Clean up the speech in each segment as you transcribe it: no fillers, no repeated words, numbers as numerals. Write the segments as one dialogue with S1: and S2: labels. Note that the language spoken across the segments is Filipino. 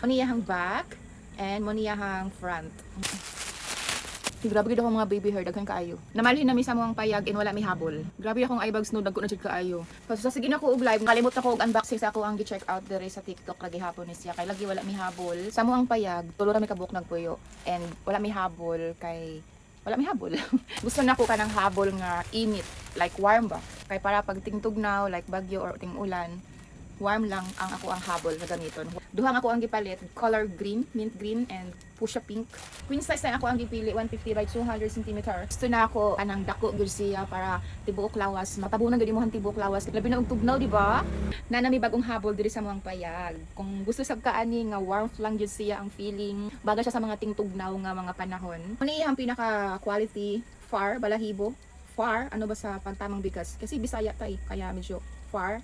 S1: Moniyahang back and moniyahang front. Grabe gid ako mga baby hair daghan kaayo. Namalhin na mi sa mga payag and wala mi habol. Grabe akong eyebags no dagko na jud kaayo. So sige na ko og live, kalimot ako og unboxing sa ako ang gi-check out dere sa TikTok lagi hapon ni siya kay lagi wala mi habol. Sa mo ang payag, tulo ra mi kabuk nagpuyo and wala mi habol kay wala mi habol. Gusto na ko kanang habol nga init, like warm ba. Kay para pag tingtugnaw like bagyo or ting-ulan, warm lang ang ako ang habol na gamiton. Duhang ako ang gipalit, color green, mint green, and fuchsia pink. Queen size na ako ang gipili, 150 by 200 cm. Gusto na ako anang dako gyud siya para tibuok lawas. Matabunan gyud imong tibuok lawas. Labi na og tugnaw, di ba? Nanami bagong habol diri sa mga payag. Kung gusto sab kaani nga warmth lang gyud siya ang feeling, baga siya sa mga tingtugnaw nga mga panahon. Ano iyang pinaka quality far balahibo? Far ano ba sa pagtamang bigas? Kasi Bisaya tay, kaya medyo far.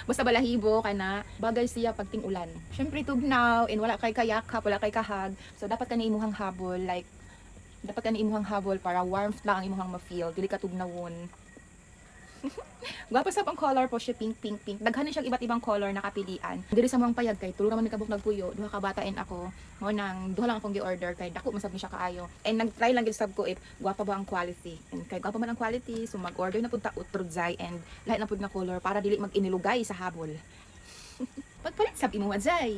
S1: Basta balahibo kana bagay siya pag ting-ulan. Syempre tugnaw and wala kay kayakap, wala kay kahag. So dapat kani imuhang habol like dapat kani imuhang habol para warmth lang ang imuhang ma-feel, dili ka tugnawon. Gwapa sa pang color po siya pink. Daghan na siyang iba't ibang color na kapilian. Diri sa mga payag kay tulo naman mi kabuk nagpuyo, duha ka bata and ako. Mo nang duha lang akong gi-order kay dako man sab ni siya kaayo. And nag-try lang gid sab ko if gwapa ba ang quality. And kay gwapa man ang quality, so mag-order na pud ta utrudzay and lahat na pud na color para dili mag-inilugay sa habol. Pagpalit sab imo wadzay.